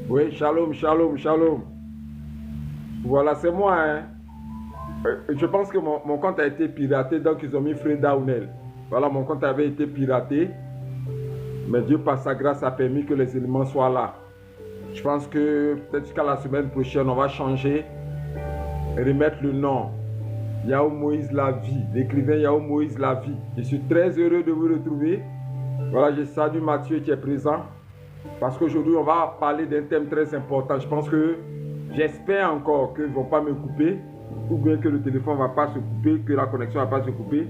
Oui, shalom, shalom, shalom. Voilà, c'est moi. Hein. Je pense que mon compte a été piraté, donc ils ont mis Free Downel. Voilà, mon compte avait été piraté. Mais Dieu, par sa grâce, a permis que les éléments soient là. Je pense que peut-être jusqu'à la semaine prochaine, on va changer, remettre le nom. Yahou Moïse la vie, l'écrivain Yahou Moïse la vie. Je suis très heureux de vous retrouver. Voilà, je salue Mathieu qui est présent. Parce qu'aujourd'hui, on va parler d'un thème très important. Je pense que, j'espère encore qu'ils ne vont pas me couper, ou bien que le téléphone ne va pas se couper, que la connexion ne va pas se couper.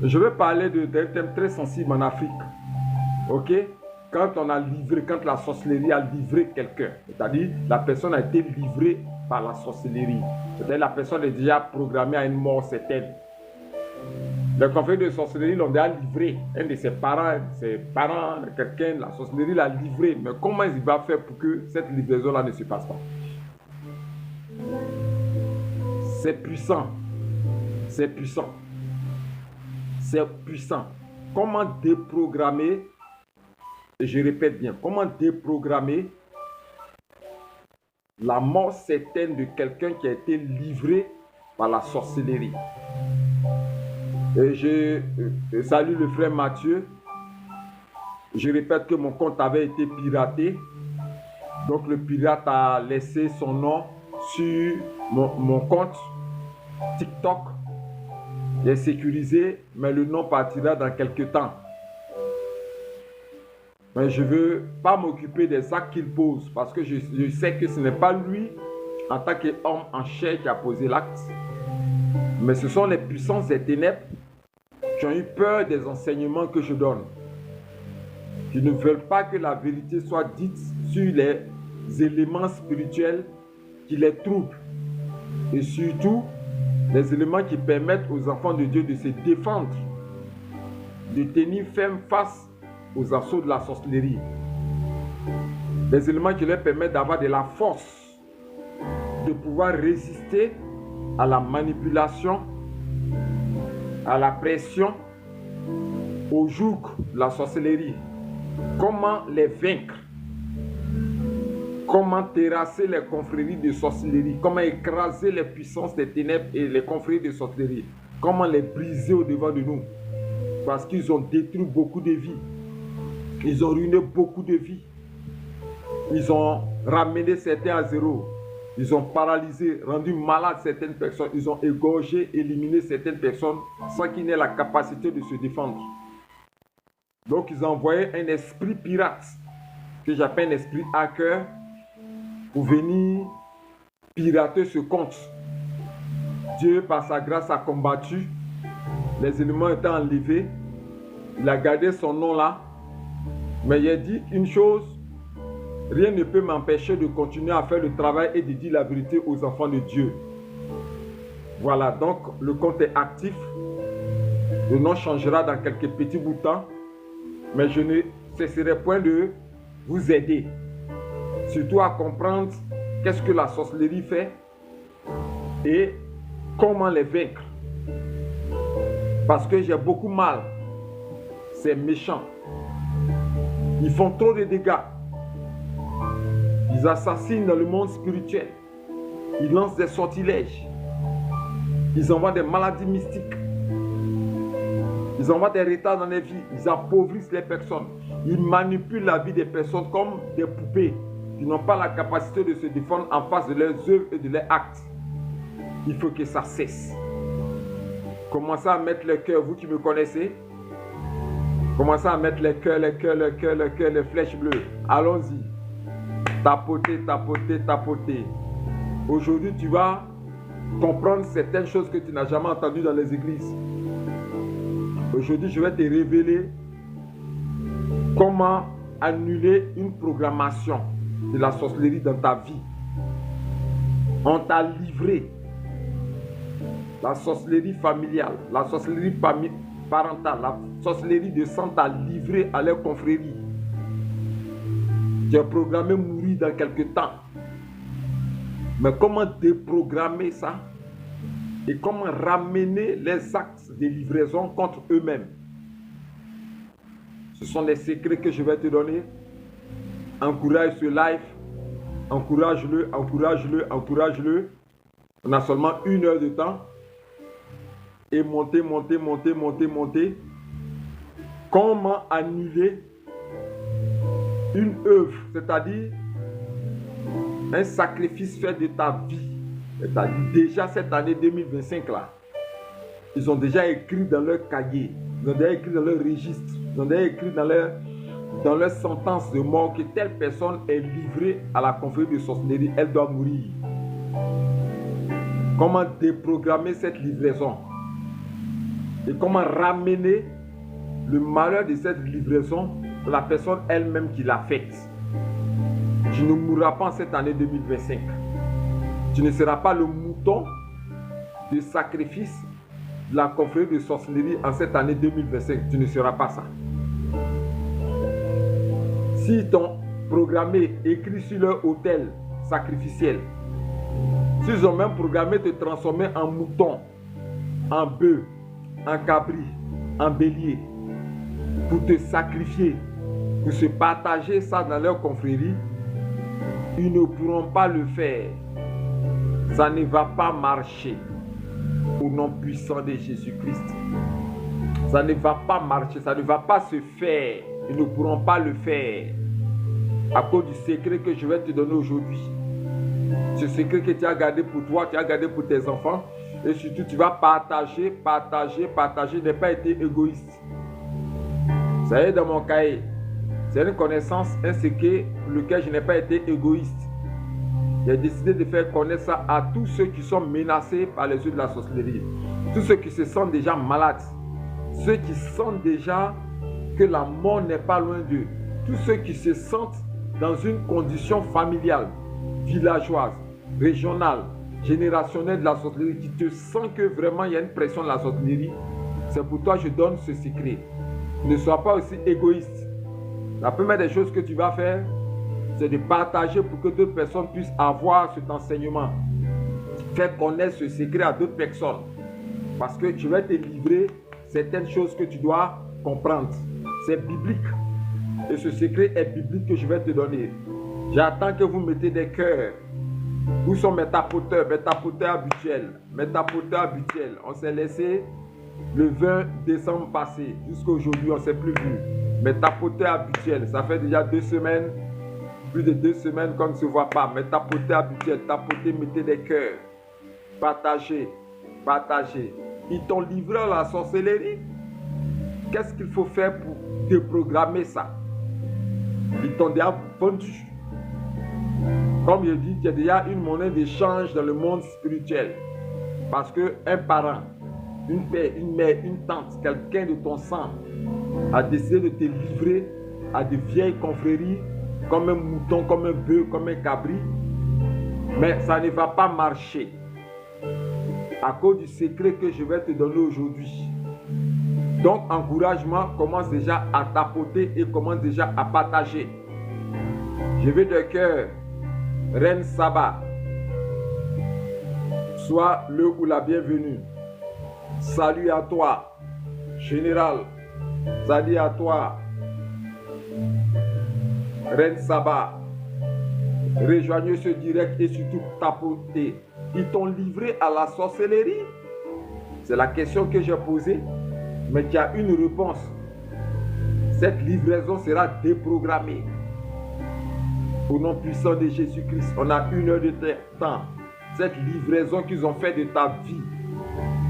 Je vais parler d'un thème très sensible en Afrique. Ok? Quand on a livré, quand la sorcellerie a livré quelqu'un, c'est-à-dire la personne a été livrée par la sorcellerie. C'est-à-dire la personne est déjà programmée à une mort certaine. Le conflit de sorcellerie l'ont déjà livré. Un de ses parents, quelqu'un, la sorcellerie l'a livré. Mais comment il va faire pour que cette livraison-là ne se passe pas? C'est puissant. C'est puissant. C'est puissant. Comment déprogrammer, et je répète bien, comment déprogrammer la mort certaine de quelqu'un qui a été livré par la sorcellerie? Et je salue le frère Mathieu. Je répète que mon compte avait été piraté. Donc le pirate a laissé son nom sur mon compte TikTok. Il est sécurisé, mais le nom partira dans quelques temps. Mais je ne veux pas m'occuper des actes qu'il pose parce que je sais que ce n'est pas lui, en tant qu'homme en chair, qui a posé l'acte. Mais ce sont les puissances des ténèbres qui ont eu peur des enseignements que je donne. Qui ne veulent pas que la vérité soit dite sur les éléments spirituels qui les troublent. Et surtout, les éléments qui permettent aux enfants de Dieu de se défendre, de tenir ferme face aux assauts de la sorcellerie. Les éléments qui leur permettent d'avoir de la force, de pouvoir résister à la manipulation, à la pression, au joug de la sorcellerie. Comment les vaincre? Comment terrasser les confréries de sorcellerie? Comment écraser les puissances des ténèbres et les confréries de sorcellerie? Comment les briser au devant de nous? Parce qu'ils ont détruit beaucoup de vies. Ils ont ruiné beaucoup de vies. Ils ont ramené certains à zéro. Ils ont paralysé, rendu malades certaines personnes. Ils ont égorgé, éliminé certaines personnes sans qu'ils n'aient la capacité de se défendre. Donc ils ont envoyé un esprit pirate, que j'appelle un esprit hacker, pour venir pirater ce compte. Dieu, par sa grâce, a combattu. Les éléments étaient enlevés. Il a gardé son nom là. Mais il a dit une chose: rien ne peut m'empêcher de continuer à faire le travail et de dire la vérité aux enfants de Dieu. Voilà, donc le compte est actif. Le nom changera dans quelques petits bouts de temps. Mais je ne cesserai point de vous aider. Surtout à comprendre qu'est-ce que la sorcellerie fait et comment les vaincre. Parce que j'ai beaucoup mal. C'est méchant. Ils font trop de dégâts. Ils assassinent dans le monde spirituel. Ils lancent des sortilèges. Ils envoient des maladies mystiques. Ils envoient des retards dans les vies. Ils appauvrissent les personnes. Ils manipulent la vie des personnes comme des poupées qui n'ont pas la capacité de se défendre en face de leurs œuvres et de leurs actes. Il faut que ça cesse. Commencez à mettre le cœur, vous qui me connaissez. Commencez à mettre les cœurs, les flèches bleues. Allons-y. Tapoter, tapoter, tapoter. Aujourd'hui, tu vas comprendre certaines choses que tu n'as jamais entendues dans les églises. Aujourd'hui, je vais te révéler comment annuler une programmation de la sorcellerie dans ta vie. On t'a livré la sorcellerie familiale, la sorcellerie parentale, la sorcellerie de sang t'a livré à leur confrérie. Tu es programmé mourir dans quelques temps. Mais comment déprogrammer ça? Et comment ramener les actes de livraison contre eux-mêmes? Ce sont les secrets que je vais te donner. Encourage ce live. Encourage-le, encourage-le, encourage-le. On a seulement 1 heure de temps. Et monter, monter, monter, monter, monter. Comment annuler une œuvre, c'est-à-dire un sacrifice fait de ta vie. C'est-à-dire déjà cette année 2025 là, ils ont déjà écrit dans leur cahier, ils ont déjà écrit dans leur registre, ils ont déjà écrit dans leur sentence de mort que telle personne est livrée à la confrérie de sorcellerie, elle doit mourir. Comment déprogrammer cette livraison et comment ramener le malheur de cette livraison à la personne elle-même qui l'a faite. Tu ne mourras pas en cette année 2025. Tu ne seras pas le mouton de sacrifice de la confrérie de sorcellerie en cette année 2025. Tu ne seras pas ça. S'ils t'ont programmé, écrit sur leur autel sacrificiel, s'ils ont même programmé de te transformer en mouton, en bœuf, en cabri, en bélier, pour te sacrifier, pour se partager ça dans leur confrérie, ils ne pourront pas le faire. Ça ne va pas marcher au nom puissant de Jésus-Christ. Ça ne va pas marcher, ça ne va pas se faire. Ils ne pourront pas le faire à cause du secret que je vais te donner aujourd'hui. Ce secret que tu as gardé pour toi, tu as gardé pour tes enfants. Et surtout, tu vas partager, partager, partager. Ne pas être égoïste. Ça y est, dans mon cahier, c'est une connaissance, un secret pour lequel je n'ai pas été égoïste. J'ai décidé de faire connaître ça à tous ceux qui sont menacés par les yeux de la sorcellerie. Tous ceux qui se sentent déjà malades. Ceux qui sentent déjà que la mort n'est pas loin d'eux. Tous ceux qui se sentent dans une condition familiale, villageoise, régionale, générationnelle de la sorcellerie, qui te sent que vraiment il y a une pression de la sorcellerie. C'est pour toi que je donne ce secret. Ne sois pas aussi égoïste. La première des choses que tu vas faire, c'est de partager pour que d'autres personnes puissent avoir cet enseignement. Faire connaître ce secret à d'autres personnes. Parce que je vais te livrer certaines choses que tu dois comprendre. C'est biblique. Et ce secret est biblique que je vais te donner. J'attends que vous mettez des cœurs. Où sont mes tapoteurs habituels? Mes tapoteurs habituels. On s'est laissé le 20 décembre passé. Jusqu'à aujourd'hui, on ne s'est plus vu. Mes tapoteurs habituels. Ça fait déjà 2 semaines. Plus de 2 semaines qu'on ne se voit pas. Mes tapoteurs habituels. Tapotez, mettez des cœurs. Partagez. Partagez. Ils t'ont livré à la sorcellerie. Qu'est-ce qu'il faut faire pour déprogrammer ça? Ils t'ont déjà vendu. Comme je dis, il y a déjà une monnaie d'échange dans le monde spirituel. Parce qu'un parent, une père, une mère, une tante, quelqu'un de ton sang a décidé de te livrer à de vieilles confréries, comme un mouton, comme un bœuf, comme un cabri. Mais ça ne va pas marcher. À cause du secret que je vais te donner aujourd'hui. Donc, encouragement, commence déjà à tapoter et commence déjà à partager. Je veux de cœur, Reine Saba, sois le ou la bienvenue. Salut à toi, Général. Salut à toi, Reine Saba. Rejoignez ce direct et surtout tapotez. Ils t'ont livré à la sorcellerie? C'est la question que j'ai posée. Mais tu as une réponse. Cette livraison sera déprogrammée. Au nom puissant de Jésus-Christ, on a 1 heure de temps. Cette livraison qu'ils ont faite de ta vie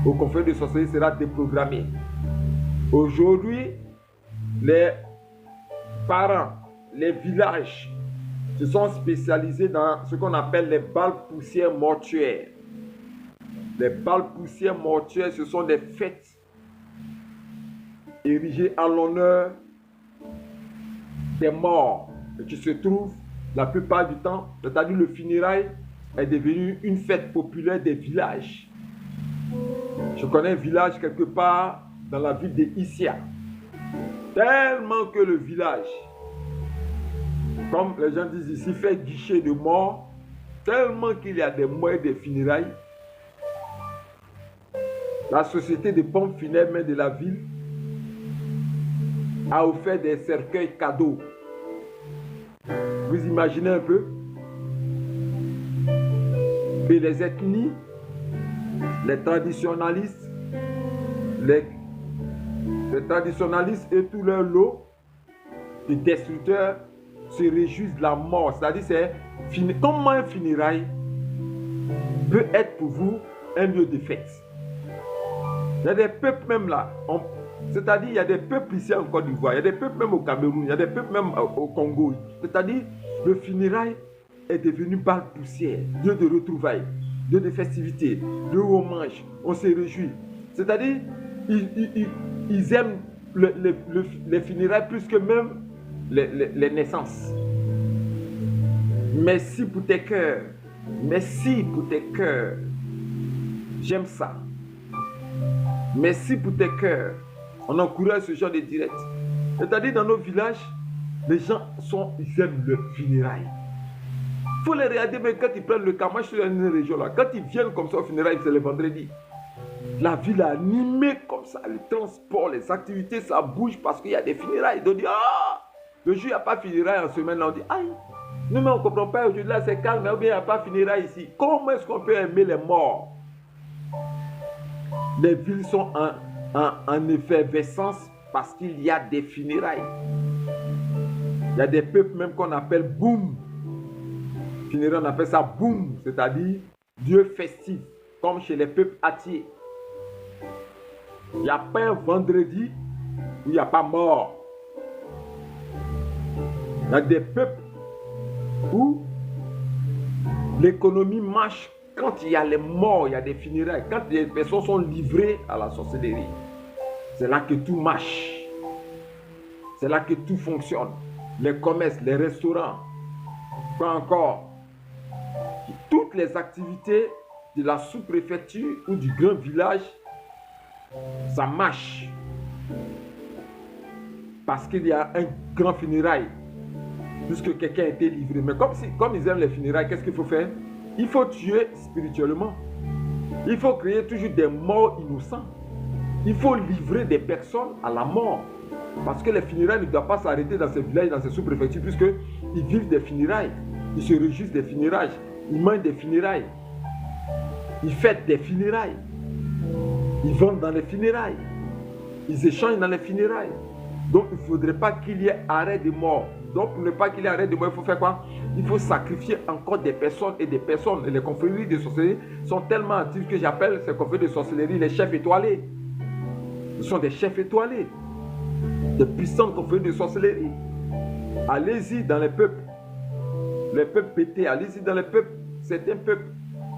au confrère de sorcellerie sera déprogrammée. Aujourd'hui, les parents, les villages se sont spécialisés dans ce qu'on appelle les balles poussières mortuaires. Les balles poussières mortuaires, ce sont des fêtes érigé en l'honneur des morts et qui se trouvent la plupart du temps, c'est-à-dire le funérail est devenu une fête populaire des villages. Je connais un village quelque part dans la ville de Issia. Tellement que le village, comme les gens disent ici, fait guichet de mort, tellement qu'il y a des morts et des funérailles. La société de pompes funèbres de la ville a offert des cercueils cadeaux. Vous imaginez un peu? Et les ethnies, les traditionalistes, les traditionalistes et tout leur lot de destructeurs se réjouissent de la mort. C'est-à-dire, comment un funérail peut être pour vous un lieu de fête. Il y a des peuples même là, c'est-à-dire il y a des peuples ici en Côte d'Ivoire, il y a des peuples même au Cameroun, il y a des peuples même au Congo. C'est-à-dire le funérail est devenu balle poussière, lieu de retrouvailles, lieu de festivités, lieu où on mange, on se réjouit. C'est-à-dire ils aiment les funérailles plus que même les naissances. Merci pour tes cœurs. Merci pour tes cœurs. J'aime ça. Merci pour tes cœurs. On encourage ce genre de direct. C'est-à-dire dans nos villages, les gens ils aiment le funérail. Il faut les regarder, mais quand ils prennent le car, moi je suis dans une région là, quand ils viennent comme ça au funérail, c'est le vendredi. La ville est animée comme ça, les transports, les activités, ça bouge parce qu'il y a des funérailles. On dit, ah, le jour il n'y a pas de funérailles en semaine, là, on dit, aïe, nous mais on ne comprend pas, aujourd'hui là c'est calme, mais il n'y a pas de funérailles ici. Comment est-ce qu'on peut aimer les morts? Les villes sont en effervescence parce qu'il y a des funérailles. Il y a des peuples même qu'on appelle boum. Funérailles, on appelle ça boum, c'est-à-dire Dieu festif, comme chez les peuples attiers. Il n'y a pas un vendredi où il n'y a pas mort. Il y a des peuples où l'économie marche quand il y a les morts, il y a des funérailles, quand les personnes sont livrées à la sorcellerie. C'est là que tout marche. C'est là que tout fonctionne. Les commerces, les restaurants, quoi encore. Toutes les activités de la sous-préfecture ou du grand village, ça marche. Parce qu'il y a un grand funérail. Puisque quelqu'un a été livré. Mais comme ils aiment les funérailles, qu'est-ce qu'il faut faire? Il faut tuer spirituellement. Il faut créer toujours des morts innocents. Il faut livrer des personnes à la mort. Parce que les funérailles ne doivent pas s'arrêter dans ces villages, dans ces sous-préfectures, puisqu'ils vivent des funérailles. Ils se réjouissent des funérailles. Ils mangent des funérailles. Ils fêtent des funérailles. Ils vendent dans les funérailles. Ils échangent dans les funérailles. Donc il ne faudrait pas qu'il y ait arrêt de mort. Donc pour ne pas qu'il y ait arrêt de mort, il faut faire quoi? Il faut sacrifier encore des personnes et des personnes. Et les confréries de sorcellerie sont tellement actives que j'appelle ces confréries de sorcellerie les chefs étoilés. Ce sont des chefs étoilés. Des puissantes confréries de sorcellerie. Allez-y dans les peuples pétés, allez-y dans les peuples, certains peuples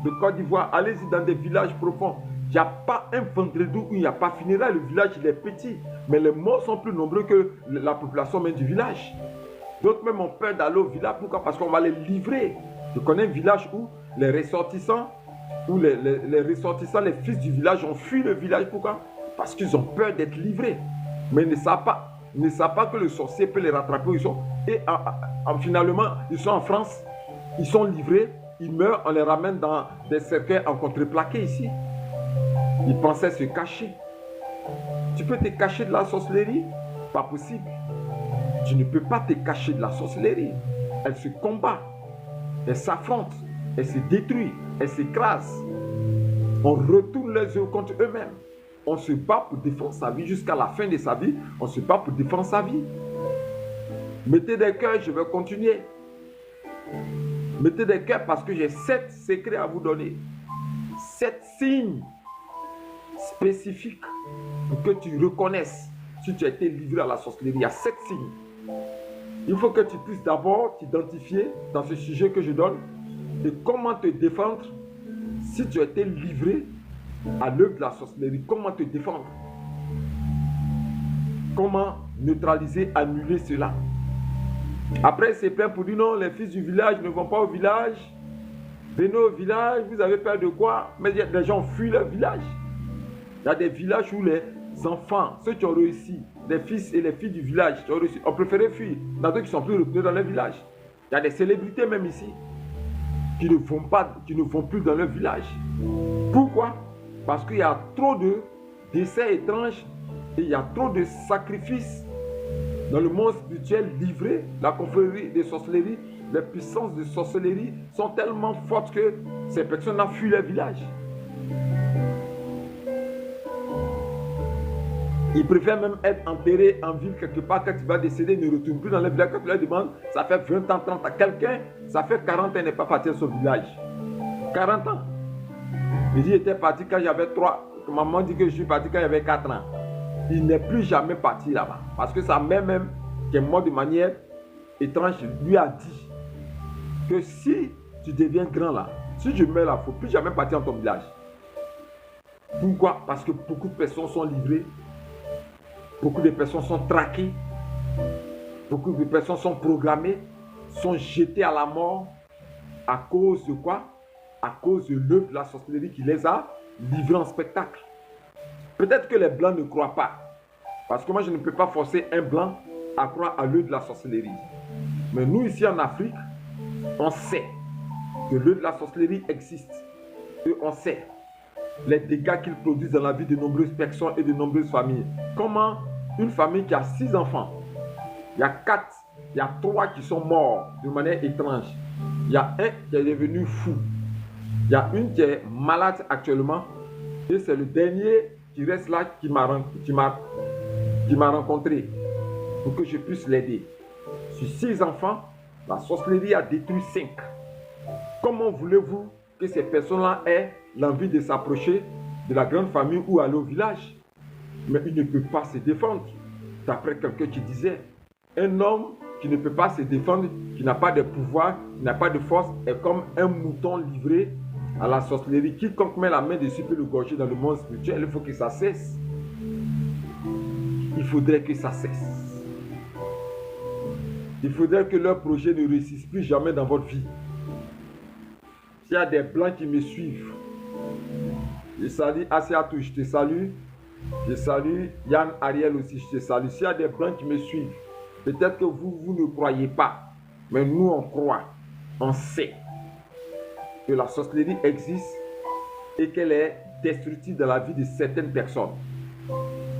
de Côte d'Ivoire, allez-y dans des villages profonds. Il n'y a pas un vendredi où il n'y a pas funérailles. Le village il est petit, mais les morts sont plus nombreux que la population même du village. D'autres même ont peur d'aller au village. Pourquoi? Parce qu'on va les livrer. Je connais un village où les ressortissants, les fils du village ont fui le village. Pourquoi? Parce qu'ils ont peur d'être livrés. Mais ils ne savent pas que le sorcier peut les rattraper où ils sont. Et finalement, ils sont en France, ils sont livrés, ils meurent, on les ramène dans des cercueils en contreplaqué ici. Ils pensaient se cacher. Tu peux te cacher de la sorcellerie? Pas possible. Tu ne peux pas te cacher de la sorcellerie. Elle se combat, elle s'affronte, elle se détruit, elle s'écrase. On retourne les yeux contre eux-mêmes. On se bat pour défendre sa vie jusqu'à la fin de sa vie. On se bat pour défendre sa vie. Mettez des cœurs, je vais continuer. Mettez des cœurs parce que j'ai 7 secrets à vous donner. 7 signes spécifiques pour que tu reconnaisses si tu as été livré à la sorcellerie. Il y a 7 signes. Il faut que tu puisses d'abord t'identifier dans ce sujet que je donne et comment te défendre si tu as été livré à l'œuvre de la sorcellerie. Comment te défendre? Comment neutraliser, annuler cela? Après, c'est plein pour dire non, les fils du village ne vont pas au village. Venez au village, vous avez peur de quoi? Mais les gens fuient leur village. Il y a des villages où les enfants, ceux qui ont réussi, les fils et les filles du village qui ont réussi, ont préféré fuir. Il y en a d'autres qui sont plus retenus dans leur village. Il y a des célébrités même ici qui ne vont plus dans leur village. Pourquoi? Parce qu'il y a trop de décès étranges et il y a trop de sacrifices Dans le monde spirituel livré, la confrérie de sorcellerie, les puissances de sorcellerie sont tellement fortes que ces personnes ont fui leur village. Ils préfèrent même être enterrés en ville quelque part. Quand tu vas décéder, ils ne retournent plus dans le village. Quand tu leur demandes, ça fait 20 ans, 30 ans. Quelqu'un, ça fait 40 ans, n'est pas parti de son village. 40 ans. Il dit, j'étais parti quand j'avais 3. Maman dit que je suis parti quand j'avais 4 ans. Il n'est plus jamais parti là-bas. Parce que sa mère même, qui est morte de manière étrange, lui a dit que si tu deviens grand là, si je meurs là, il ne faut plus jamais partir dans ton village. Pourquoi? Parce que beaucoup de personnes sont livrées. Beaucoup de personnes sont traquées. Beaucoup de personnes sont programmées, sont jetées à la mort. À cause de quoi? À cause de l'œuvre de la sorcellerie qui les a livrés en spectacle. Peut-être que les Blancs ne croient pas. Parce que moi, je ne peux pas forcer un Blanc à croire à l'œuvre de la sorcellerie. Mais nous, ici en Afrique, on sait que l'œuvre de la sorcellerie existe. Et on sait les dégâts qu'il produit dans la vie de nombreuses personnes et de nombreuses familles. Comment une famille qui a 6 enfants, il y a 3 qui sont morts de manière étrange. Il y a un qui est devenu fou. Il y a une qui est malade actuellement. Et c'est le dernier qui reste là qui m'a rencontré pour que je puisse l'aider. Sur 6 enfants, la sorcellerie a détruit 5. Comment voulez-vous que ces personnes-là aient l'envie de s'approcher de la grande famille ou aller au village? Mais ils ne peuvent pas se défendre. D'après quelqu'un qui disait, un homme qui ne peut pas se défendre, qui n'a pas de pouvoir, qui n'a pas de force, est comme un mouton livré à la sorcellerie. Quiconque met la main dessus peut le gorger dans le monde spirituel. Il faut que ça cesse. Il faudrait que ça cesse. Il faudrait que leur projet ne réussisse plus jamais dans votre vie. S'il y a des Blancs qui me suivent, je salue Asiatou, je te salue. Je salue Yann Ariel aussi, je te salue. S'il y a des Blancs qui me suivent, peut-être que vous ne croyez pas, mais nous on croit, on sait que la sorcellerie existe et qu'elle est destructive dans la vie de certaines personnes.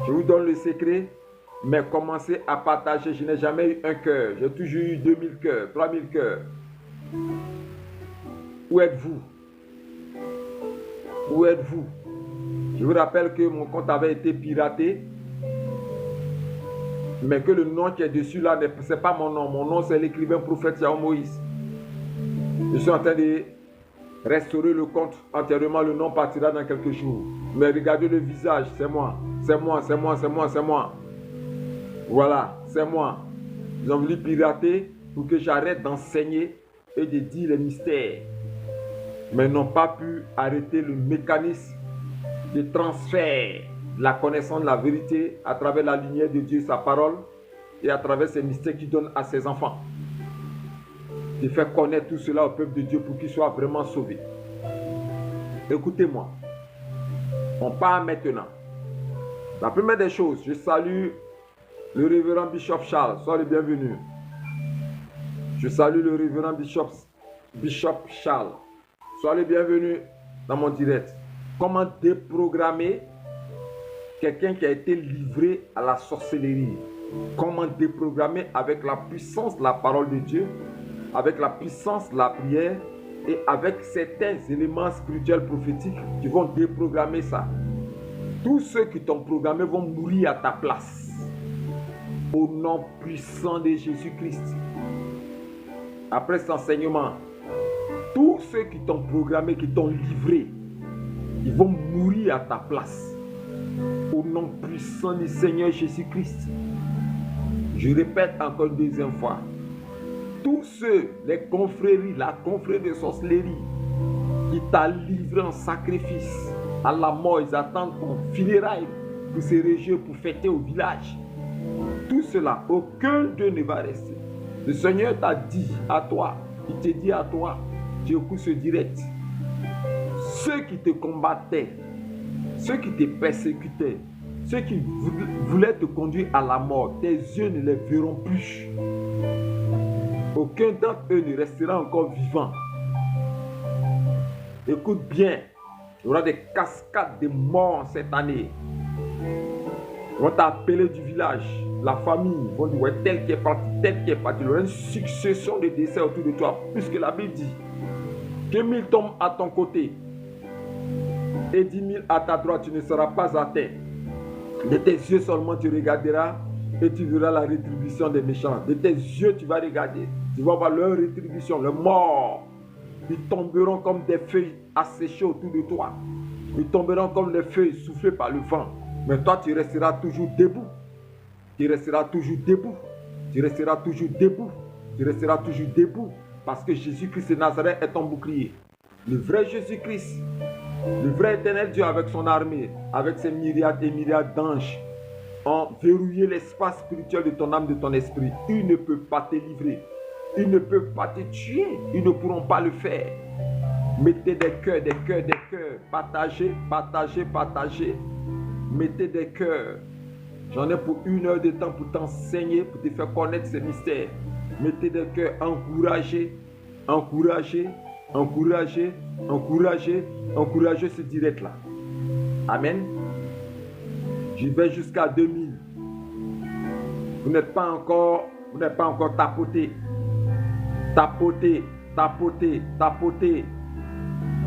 Je vous donne le secret, mais commencez à partager. Je n'ai jamais eu un cœur, j'ai toujours eu 2000 cœurs, 3000 cœurs. Où êtes-vous? Où êtes-vous? Je vous rappelle que mon compte avait été piraté, mais que le nom qui est dessus là, ce n'est pas mon nom. Mon nom, c'est l'écrivain prophète Yahweh Moïse. Je suis en train de restaurer le compte entièrement. Le nom partira dans quelques jours. Mais regardez le visage, c'est moi. C'est moi, c'est moi, c'est moi, c'est moi. Voilà, c'est moi. Ils ont voulu pirater pour que j'arrête d'enseigner et de dire les mystères. Mais n'ont pas pu arrêter le mécanisme de transfert de la connaissance de la vérité à travers la lumière de Dieu, sa parole, et à travers ces mystères qu'il donne à ses enfants. De faire connaître tout cela au peuple de Dieu pour qu'il soit vraiment sauvé. Écoutez-moi. On part maintenant. La première des choses, je salue le révérend Bishop Charles. Sois le bienvenu. Je salue le révérend Bishop Charles. Sois le bienvenu dans mon direct. Comment déprogrammer quelqu'un qui a été livré à la sorcellerie? Comment déprogrammer avec la puissance de la parole de Dieu, avec la puissance de la prière et avec certains éléments spirituels prophétiques qui vont déprogrammer ça. Tous ceux qui t'ont programmé vont mourir à ta place. Au nom puissant de Jésus-Christ. Après cet enseignement, tous ceux qui t'ont programmé, qui t'ont livré, ils vont mourir à ta place. Au nom puissant du Seigneur Jésus-Christ. Je répète encore une deuxième fois. Tous ceux, les confréries, la confrérie de sorcellerie, qui t'a livré en sacrifice à la mort, ils attendent ton funérail pour se réjouir, pour fêter au village. Tout cela, aucun d'eux ne va rester. Le Seigneur t'a dit à toi, il te dit à toi, tu écoutes ce direct. Ceux qui te combattaient, ceux qui te persécutaient, ceux qui voulaient te conduire à la mort, tes yeux ne les verront plus. Aucun d'entre eux ne restera encore vivant. Écoute bien, il y aura des cascades de morts cette année. Ils vont t'appeler du village. la famille, ils vont dire, ouais, tel qui est parti, tel qui est parti. Il y aura une succession de décès autour de toi, puisque la Bible dit que 1000 tombent à ton côté et 10 000 à ta droite, tu ne seras pas atteint. De tes yeux seulement tu regarderas et tu verras la rétribution des méchants. De tes yeux tu vas regarder, tu vas voir leur rétribution, le mort. Ils tomberont comme des feuilles asséchées autour de toi. Ils tomberont comme des feuilles soufflées par le vent. Mais toi tu resteras toujours debout. Tu resteras toujours debout. Tu resteras toujours debout. Tu resteras toujours debout. Parce que Jésus-Christ de Nazareth est ton bouclier. Le vrai Jésus-Christ, le vrai éternel Dieu avec son armée, avec ses myriades et myriades d'anges, ont verrouillé l'espace spirituel de ton âme, de ton esprit. Ils ne peuvent pas te livrer. Ils ne peuvent pas te tuer. Ils ne pourront pas le faire. Mettez des cœurs, des cœurs, des cœurs. Partagez, partagez, partagez. Mettez des cœurs. J'en ai pour 1 heure de temps pour t'enseigner, pour te faire connaître ces mystères. Mettez des cœurs, encouragez, encouragez, encouragez, encouragez, encouragez ce direct-là. Amen. Je vais jusqu'à 2000. Vous n'êtes pas encore tapoté. Tapoté, tapoté, tapoté,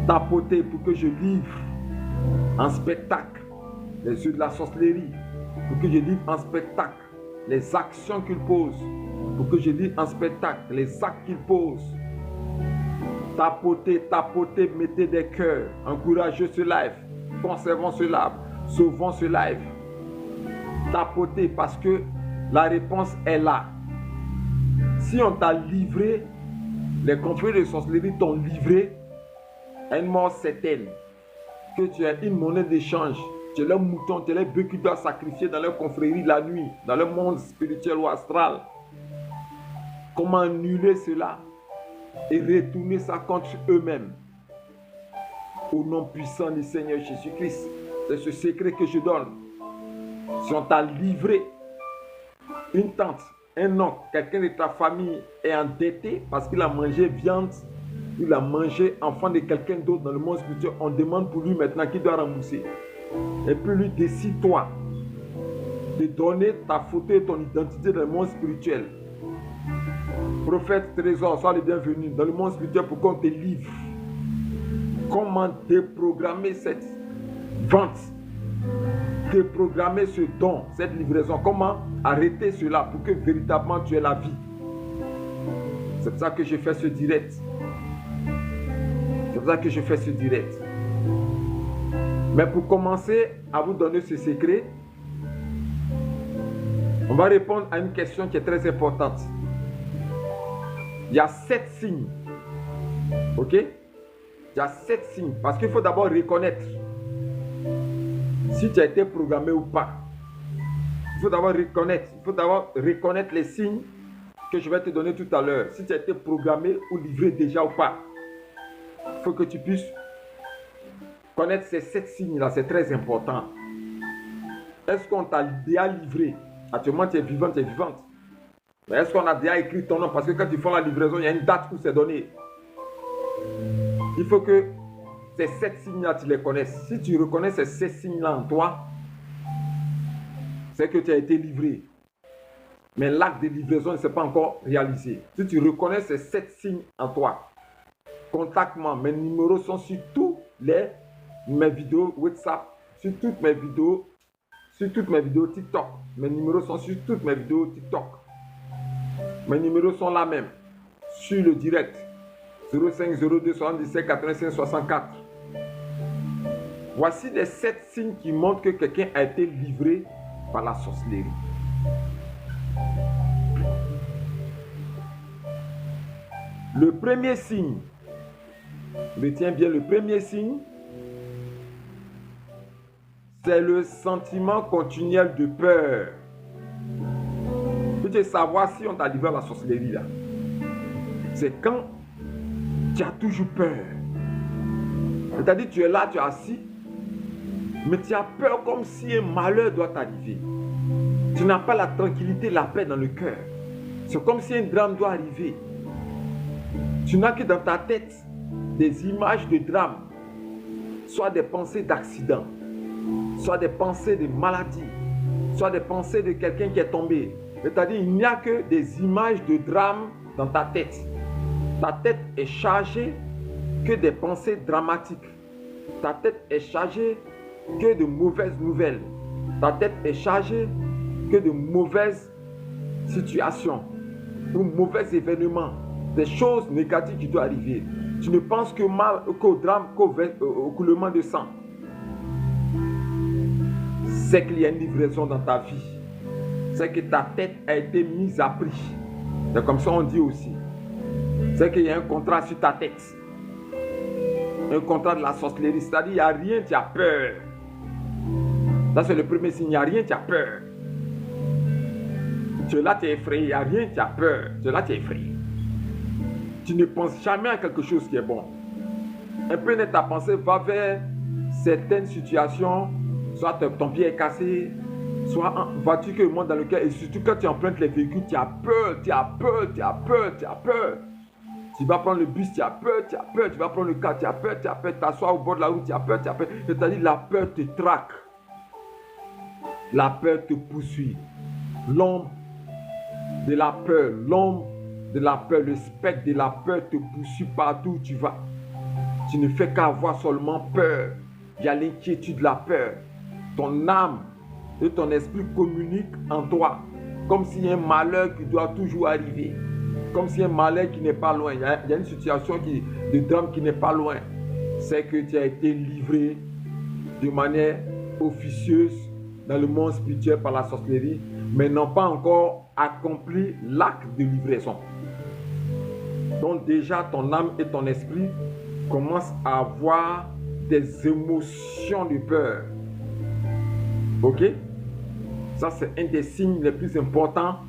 tapoté pour que je livre en spectacle les yeux de la sorcellerie, pour que je livre en spectacle les actions qu'il pose, pour que je livre en spectacle les actes qu'il pose. Tapotez, tapotez, mettez des cœurs, encouragez ce live, conservons ce live, sauvons ce live. Tapotez parce que la réponse est là. Si on t'a livré, les confrères de sorcellerie t'ont livré à une mort certaine, que tu as une monnaie d'échange, tu es le mouton, tu es le bœuf qui doit sacrifier dans leur confrérie la nuit, dans le monde spirituel ou astral. Comment annuler cela et retourner ça contre eux-mêmes? Au nom puissant du Seigneur Jésus-Christ, c'est ce secret que je donne. Si on t'a livré, une tante, un oncle, quelqu'un de ta famille est endetté parce qu'il a mangé viande, il a mangé enfant de quelqu'un d'autre dans le monde spirituel, on demande pour lui maintenant qu'il doit rembourser. Et puis lui, décide-toi de donner ta photo et ton identité dans le monde spirituel. Prophète Trésor, sois le bienvenu dans le monde spirituel pour qu'on te livre. Comment déprogrammer cette vente, déprogrammer ce don, cette livraison. Comment arrêter cela pour que véritablement tu aies la vie. C'est pour ça que je fais ce direct. C'est pour ça que je fais ce direct. Mais pour commencer à vous donner ce secret, on va répondre à une question qui est très importante. Il y a 7 signes. Ok? Il y a 7 signes. Parce qu'il faut d'abord reconnaître si tu as été programmé ou pas. Il faut d'abord reconnaître les signes que je vais te donner tout à l'heure. Si tu as été programmé ou livré déjà ou pas. Il faut que tu puisses connaître ces 7 signes-là. C'est très important. Est-ce qu'on t'a déjà livré? Actuellement, tu es vivant, tu es vivante. Mais est-ce qu'on a déjà écrit ton nom? Parce que quand tu fais la livraison, il y a une date où c'est donné. Il faut que ces 7 signes-là, tu les connaisses. Si tu reconnais ces 7 signes-là en toi, c'est que tu as été livré. Mais l'acte de livraison ne s'est pas encore réalisé. Si tu reconnais ces 7 signes en toi, contacte-moi. Mes numéros sont sur toutes mes vidéos WhatsApp, sur toutes mes vidéos TikTok. Mes numéros sont sur toutes mes vidéos TikTok. Mes numéros sont là même, sur le direct. 05 02 77 85 64. Voici les 7 signes qui montrent que quelqu'un a été livré par la sorcellerie. Le premier signe, retiens bien, le premier signe, c'est le sentiment continuel de peur. Tu veux savoir si on t'a livré à la sorcellerie là. C'est quand tu as toujours peur. C'est-à-dire tu es là, tu es assis, mais tu as peur comme si un malheur doit t'arriver. Tu n'as pas la tranquillité, la paix dans le cœur. C'est comme si un drame doit arriver. Tu n'as que dans ta tête des images de drame, soit des pensées d'accident, soit des pensées de maladie, soit des pensées de quelqu'un qui est tombé. C'est-à-dire, il n'y a que des images de drame dans ta tête. Ta tête est chargée que des pensées dramatiques. Ta tête est chargée que de mauvaises nouvelles. Ta tête est chargée que de mauvaises situations ou mauvais événements, des choses négatives qui doivent arriver. Tu ne penses que mal, qu'au drame, qu'au coulement de sang. C'est qu'il y a une livraison dans ta vie. C'est que ta tête a été mise à prix. C'est comme ça on dit aussi. C'est qu'il y a un contrat sur ta tête. Un contrat de la sorcellerie. C'est-à-dire, il n'y a rien, tu as peur. Ça, c'est le premier signe. Il n'y a rien, tu as peur. Tu es là, tu es effrayé. Il n'y a rien, tu as peur. Tu es là, tu es effrayé. Tu ne penses jamais à quelque chose qui est bon. Un peu net, ta pensée va vers certaines situations. Soit ton pied est cassé, soit une voiture qui monte dans le cœur. Et surtout quand tu empruntes les véhicules, tu as peur, tu as peur, tu as peur, tu as peur. Tu vas prendre le bus, tu as peur, tu as peur. Tu vas prendre le car, tu as peur, tu as peur. Tu t'assois au bord de la route, tu as peur, tu as peur. C'est-à-dire la peur te traque. La peur te poursuit. L'ombre de la peur, l'ombre de la peur, le spectre de la peur te poursuit partout où tu vas. Tu ne fais qu'avoir seulement peur. Il y a l'inquiétude de la peur. Ton âme et ton esprit communiquent en toi. Comme s'il y a un malheur qui doit toujours arriver. Comme s'il y a un malheur qui n'est pas loin. Il y a une situation de drame qui n'est pas loin. C'est que tu as été livré de manière officieuse dans le monde spirituel par la sorcellerie, mais n'ont pas encore accompli l'acte de livraison. Donc déjà, ton âme et ton esprit commencent à avoir des émotions de peur. Ok? Ça, c'est un des signes les plus importants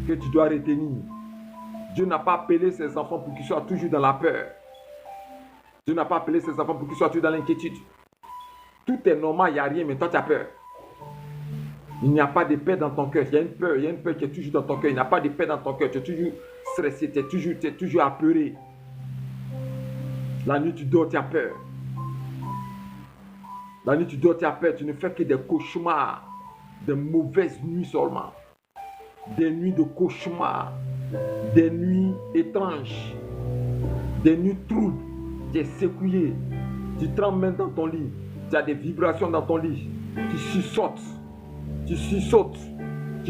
que tu dois retenir. Dieu n'a pas appelé ses enfants pour qu'ils soient toujours dans la peur. Dieu n'a pas appelé ses enfants pour qu'ils soient toujours dans l'inquiétude. Tout est normal, il n'y a rien, mais toi, tu as peur. Il n'y a pas de paix dans ton cœur. Il y a une peur qui est toujours dans ton cœur. Il n'y a pas de paix dans ton cœur. Tu es toujours stressé, tu es toujours apeuré. La nuit, tu dors, tu as peur. La nuit, tu dors, tu as peur. Tu ne fais que des cauchemars, des mauvaises nuits seulement. Des nuits de cauchemars, des nuits étranges, des nuits troubles. Tu es secoué. Tu trembles même dans ton lit. Tu as des vibrations dans ton lit. Tu sursautes. Tu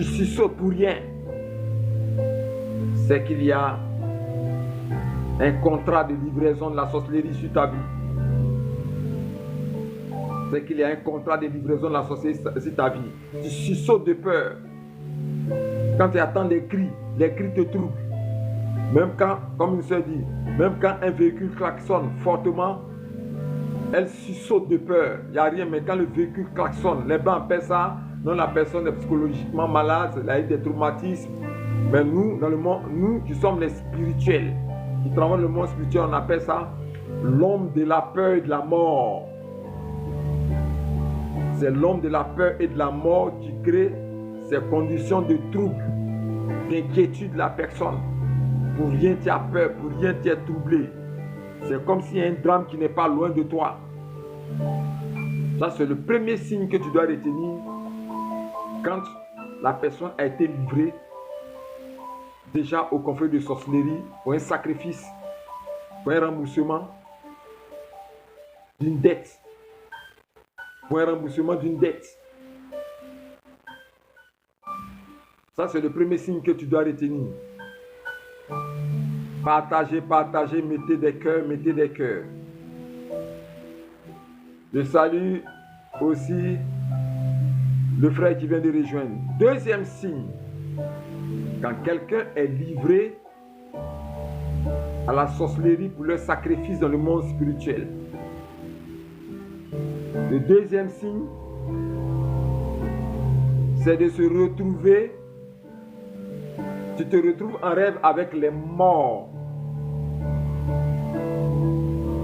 sursautes pour rien. C'est qu'il y a un contrat de livraison de la sorcellerie sur ta vie. C'est qu'il y a un contrat de livraison de la sorcellerie sur ta vie. Tu sursautes de peur. Quand tu attends les cris te troublent. Même quand, comme une sœur dit, même quand un véhicule klaxonne fortement, elle sursaute de peur. Il n'y a rien, mais quand le véhicule klaxonne, les blancs appellent ça, non, la personne est psychologiquement malade, elle a eu des traumatismes. Mais nous, dans le monde, nous qui sommes les spirituels, qui travaillons le monde spirituel, on appelle ça l'homme de la peur et de la mort. C'est l'homme de la peur et de la mort qui crée ces conditions de trouble, d'inquiétude de la personne. Pour rien tu as peur, pour rien tu es troublé. C'est comme s'il y a un drame qui n'est pas loin de toi. Ça, c'est le premier signe que tu dois retenir quand la personne a été livrée déjà au conflit de sorcellerie, pour un sacrifice, pour un remboursement d'une dette. Pour un remboursement d'une dette. Ça, c'est le premier signe que tu dois retenir. Partagez, mettez des cœurs, mettez des cœurs. Je salue aussi le frère qui vient de rejoindre. Deuxième signe, quand quelqu'un est livré à la sorcellerie pour le sacrifice dans le monde spirituel. Le deuxième signe, c'est de se retrouver. Tu te retrouves en rêve avec les morts.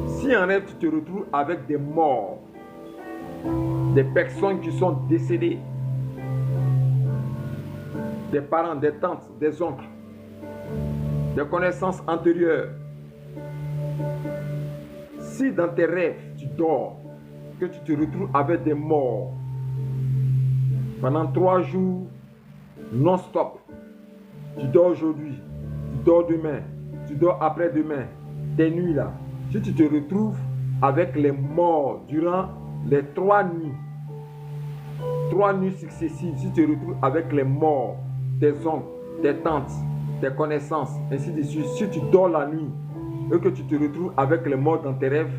Si en rêve tu te retrouves avec des morts, des personnes qui sont décédées, des parents, des tantes, des oncles, des connaissances antérieures. Si dans tes rêves tu dors, que tu te retrouves avec des morts, pendant 3 jours, non-stop. Tu dors aujourd'hui, tu dors demain, tu dors après-demain, tes nuits là. Si tu te retrouves avec les morts durant les 3 nuits, 3 nuits successives, si tu te retrouves avec les morts, tes oncles, tes tantes, tes connaissances, ainsi de suite, si tu dors la nuit et que tu te retrouves avec les morts dans tes rêves,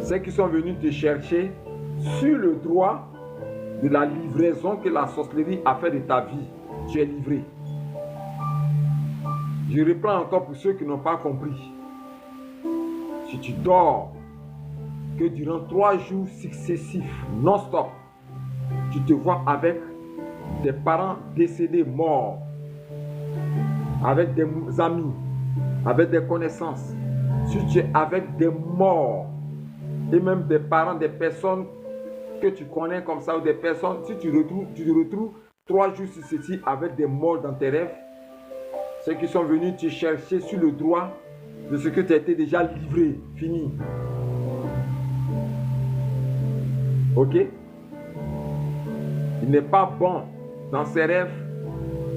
ceux qui sont venus te chercher sur le droit de la livraison que la sorcellerie a fait de ta vie, tu es livré. Je reprends encore pour ceux qui n'ont pas compris. Si tu dors que durant 3 jours successifs, non-stop, tu te vois avec des parents décédés, morts, avec des amis, avec des connaissances, si tu es avec des morts, et même des parents, des personnes que tu connais comme ça, ou des personnes, si tu te retrouves 3 jours successifs avec des morts dans tes rêves, ceux qui sont venus te chercher sur le droit de ce que tu as été déjà livré, fini. Ok? Il n'est pas bon dans ses rêves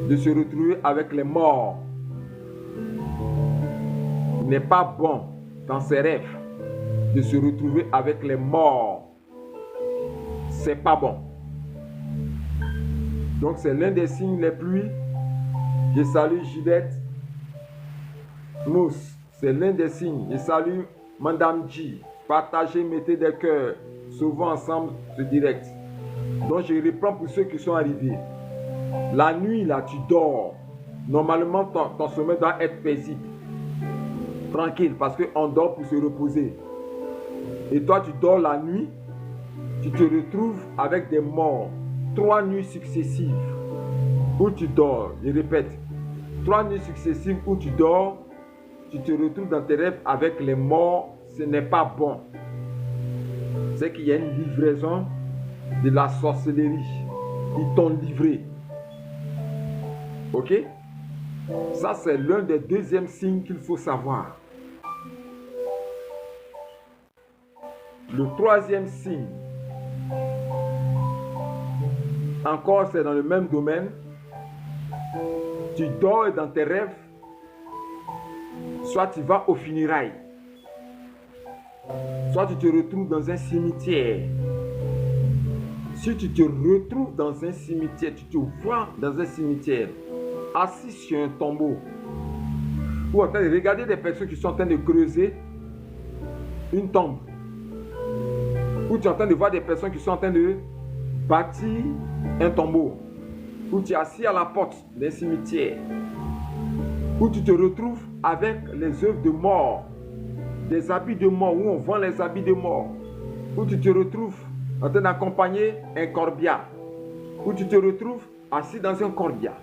de se retrouver avec les morts. Il n'est pas bon dans ses rêves de se retrouver avec les morts. C'est pas bon. Donc c'est l'un des signes les plus. Je salue Gillette Mousse. C'est l'un des signes. Je salue Madame G. Partagez, mettez des cœurs. Souvent ensemble ce direct. Donc je reprends pour ceux qui sont arrivés. La nuit là, tu dors. Normalement, ton sommeil doit être paisible. Tranquille, parce qu'on dort pour se reposer. Et toi, tu dors la nuit, tu te retrouves avec des morts. 3 nuits successives où tu dors. Je répète, 3 nuits successives où tu dors, tu te retrouves dans tes rêves avec les morts. Ce n'est pas bon. C'est qu'il y a une livraison de la sorcellerie. Ils t'ont livré. Ok? Ça, c'est l'un des deuxièmes signes qu'il faut savoir. Le troisième signe, encore c'est dans le même domaine. Tu dors dans tes rêves, soit tu vas au funérailles, soit tu te retrouves dans un cimetière. Si tu te retrouves dans un cimetière, tu te vois dans un cimetière, assis sur un tombeau, ou en train de regarder des personnes qui sont en train de creuser une tombe, ou tu es en train de voir des personnes qui sont en train de bâtir un tombeau, ou tu es assis à la porte d'un cimetière, où tu te retrouves avec les œuvres de mort, des habits de mort, où on vend les habits de mort, où tu te retrouves en train d'accompagner un corbillard, où tu te retrouves assis dans un corbillard,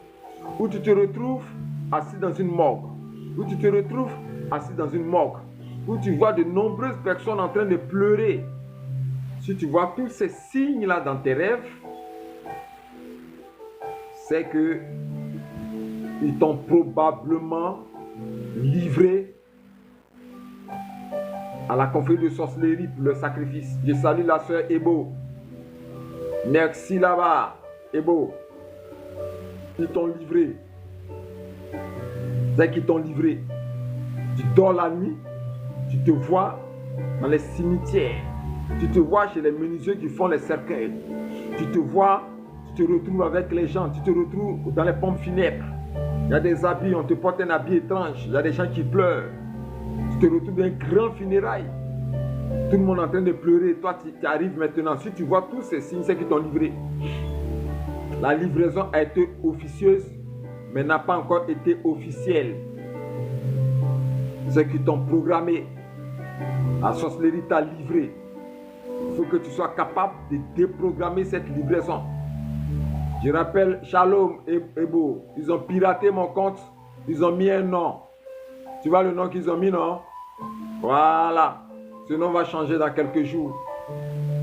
où tu te retrouves assis dans une morgue, où tu te retrouves assis dans une morgue, où tu vois de nombreuses personnes en train de pleurer. Si tu vois tous ces signes-là dans tes rêves, c'est que ils t'ont probablement livré à la confrérie de sorcellerie pour le sacrifice. Je salue la sœur Ebo. Merci là-bas, Ebo. Ils t'ont livré. C'est qu'ils t'ont livré. Tu dors la nuit, tu te vois dans les cimetières, tu te vois chez les menuisiers qui font les cercueils, tu te vois, tu te retrouves avec les gens, tu te retrouves dans les pompes funèbres. Il y a des habits, on te porte un habit étrange, il y a des gens qui pleurent. Tu te retrouves dans un grand funérail. Tout le monde est en train de pleurer. Toi, tu arrives maintenant. Si tu vois tous ces signes, c'est qu'ils t'ont livré. La livraison a été officieuse, mais n'a pas encore été officielle. C'est qu'ils t'ont programmé. La sorcellerie t'a livré. Il faut que tu sois capable de déprogrammer cette livraison. Je rappelle, Shalom et Ebo, ils ont piraté mon compte. Ils ont mis un nom. Tu vois le nom qu'ils ont mis, non? Voilà. Ce nom va changer dans quelques jours.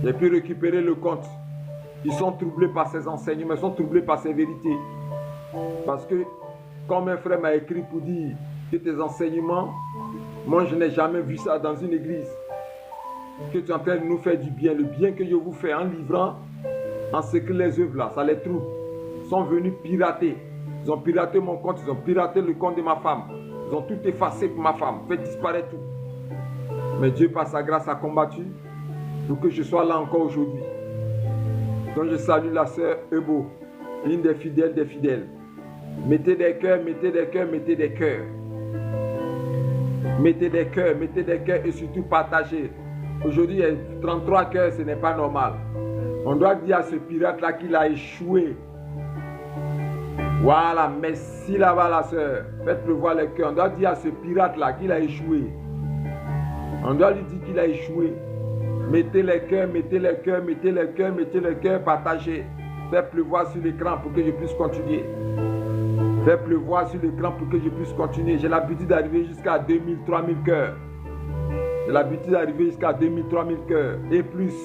J'ai pu récupérer le compte. Ils sont troublés par ces enseignements, ils sont troublés par ces vérités. Parce que, comme un frère m'a écrit pour dire que tes enseignements, moi je n'ai jamais vu ça dans une église. Que tu es en train de nous faire du bien, le bien que je vous fais en livrant en secret les œuvres là, ça les trouble. Ils sont venus pirater. Ils ont piraté mon compte, ils ont piraté le compte de ma femme. Ils ont tout effacé pour ma femme, fait disparaître tout. Mais Dieu, par sa grâce, a combattu pour que je sois là encore aujourd'hui. Donc je salue la sœur Ebo, une des fidèles des fidèles. Mettez des cœurs, mettez des cœurs, mettez des cœurs. Mettez des cœurs, mettez des cœurs et surtout partagez. Aujourd'hui, il y a 33 cœurs, ce n'est pas normal. On doit dire à ce pirate-là qu'il a échoué. Voilà, merci là-bas la sœur. Faites-le voir les cœurs. On doit dire à ce pirate-là qu'il a échoué. On doit lui dire qu'il a échoué. Mettez les cœurs, mettez les cœurs, mettez les cœurs, mettez les cœurs, partagez. Faites pleuvoir sur l'écran pour que je puisse continuer. Faites pleuvoir sur l'écran pour que je puisse continuer. J'ai l'habitude d'arriver jusqu'à 2000, 3000 cœurs. J'ai l'habitude d'arriver jusqu'à 2000, 3000 cœurs et plus.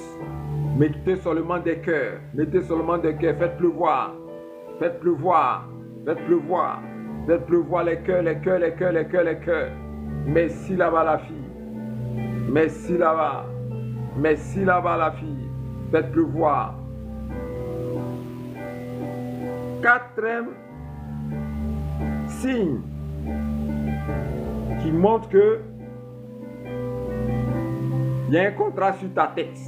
Mettez seulement des cœurs. Mettez seulement des cœurs. Faites pleuvoir. Faites pleuvoir. Faites pleuvoir. Faites pleuvoir les cœurs, les cœurs, les cœurs, les cœurs, les cœurs. Merci là-bas la fille. Merci là-bas. Merci là-bas la fille. Faites pleuvoir. Quatrième signe qui montre que il y a un contrat sur ta tête,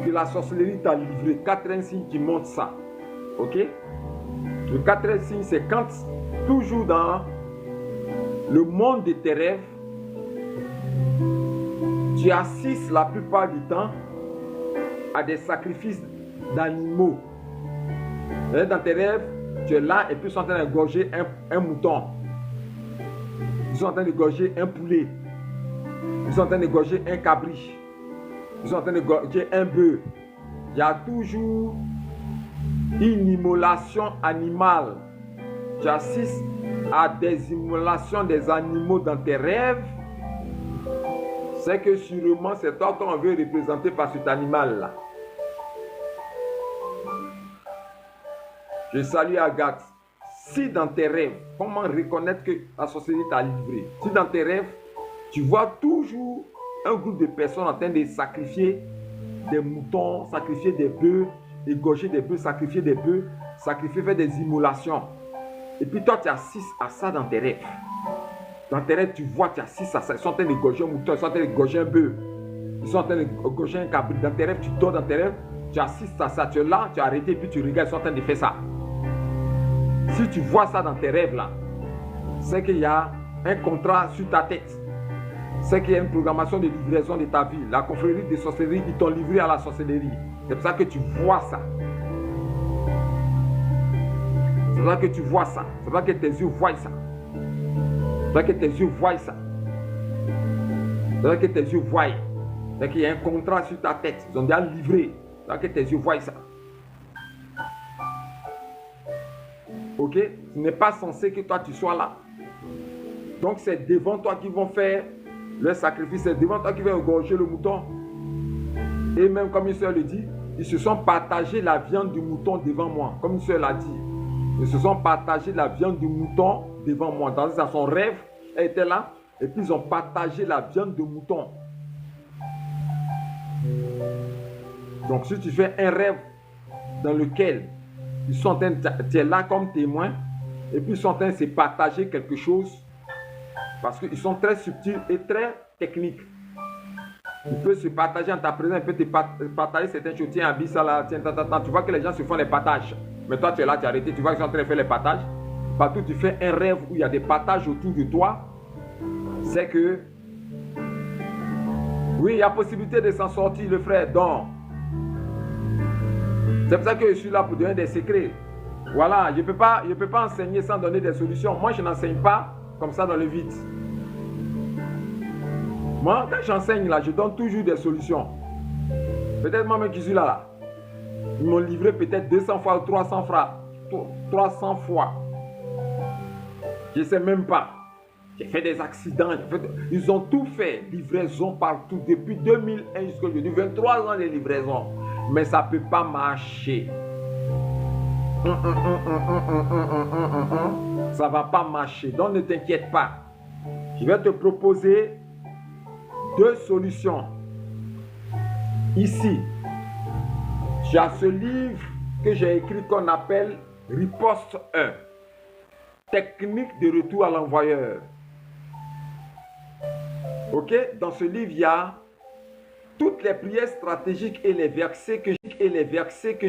que la sorcellerie t'a livré. Quatrième signe qui montre ça. Ok? Le quatrième signe, c'est quand, toujours dans le monde de tes rêves, tu assistes la plupart du temps à des sacrifices d'animaux. Dans tes rêves, tu es là et puis ils sont en train d'égorger un mouton. Ils sont en train d'égorger un poulet. Ils sont en train d'égorger un cabri. Ils sont en train d'égorger un bœuf. Il y a toujours une immolation animale. Tu assistes à des immolations des animaux dans tes rêves. C'est que sûrement c'est toi qu'on veut représenter par cet animal-là. Je salue Agathe. Si dans tes rêves, comment reconnaître que la sorcellerie t'a livré? Si dans tes rêves, tu vois toujours un groupe de personnes en train de sacrifier des moutons, sacrifier des bœufs, égorger des bœufs, sacrifier des bœufs, sacrifier, faire des immolations. Et puis toi, tu assistes à ça dans tes rêves. Dans tes rêves, tu vois, tu assistes à ça. Ils sont en train d'égorger un mouton, ils sont en train d'égorger un bœuf. Ils sont en train d'égorger un cabri. Dans tes rêves, tu dors dans tes rêves, tu assistes à ça. Tu es là, tu as arrêté, puis tu regardes, ils sont en train de faire ça. Si tu vois ça dans tes rêves là, c'est qu'il y a un contrat sur ta tête. C'est qu'il y a une programmation de livraison de ta vie. La confrérie de sorcellerie, ils t'ont livré à la sorcellerie. C'est pour ça que tu vois ça. C'est pour ça que tu vois ça. C'est pour ça que tes yeux voient ça. C'est pour ça que tes yeux voient ça. C'est pour ça que tes yeux voient. C'est qu'il y a un contrat sur ta tête. Ils ont déjà livré. C'est pour ça que tes yeux voient ça. Ok? Ce n'est pas censé que toi tu sois là. Donc c'est devant toi qu'ils vont faire le sacrifice. C'est devant toi qu'ils vont égorger le mouton. Et même comme une soeur le dit, ils se sont partagés la viande du mouton devant moi. Comme une soeur l'a dit. Ils se sont partagés la viande du mouton devant moi. Dans son rêve, elle était là. Et puis ils ont partagé la viande de mouton. Donc si tu fais un rêve dans lequel ils sont en train tu es là comme témoin, et puis ils sont en train de se partager quelque chose, parce qu'ils sont très subtils et très techniques. Ils peuvent se partager en ta présence, ils peuvent te partager certaines choses. Tiens, habille ça là, tiens, tu vois que les gens se font les partages. Mais toi, tu es là, tu es arrêté, tu vois qu'ils sont en train de faire les partages. Partout, tu fais un rêve où il y a des partages autour de toi. C'est que, oui, il y a possibilité de s'en sortir, le frère, donc. C'est pour ça que je suis là pour donner des secrets. Voilà, je ne peux pas enseigner sans donner des solutions. Moi, je n'enseigne pas comme ça dans le vide. Moi, quand j'enseigne là, je donne toujours des solutions. Peut-être moi-même qui suis là. Ils m'ont livré peut-être 200 fois ou 300 fois. 300 fois. Je ne sais même pas. J'ai fait des accidents. Ils ont tout fait. Livraison partout. Depuis 2001 jusqu'à aujourd'hui. 23 ans de livraison. Mais ça ne peut pas marcher. Ça ne va pas marcher. Donc ne t'inquiète pas. Je vais te proposer 2 solutions. Ici, J'ai ce livre que j'ai écrit qu'on appelle Riposte 1. Technique de retour à l'envoyeur. Ok? Dans ce livre, il y a toutes les prières stratégiques et les versets que